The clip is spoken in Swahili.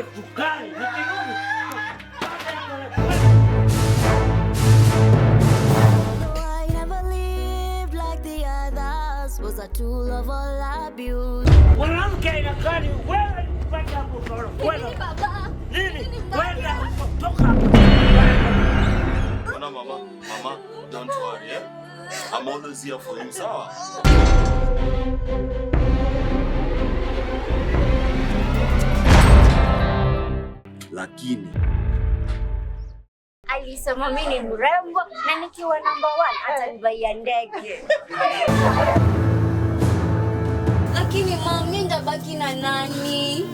nipike sukari, nikirudi. I never lived like the others, was a tool of all abuse. Mwanamke inakaa ni wewe kupata hapo kwa kwenda. Nini baba? Nini? Kwenda kutoka. No, mama, don't worry, eh? I'm always here for you, sawa? Lakini alisema mimi ni mrembo na nikiwa namba 1 atanibaia ndege. Lakini mami, ndabaki na nani?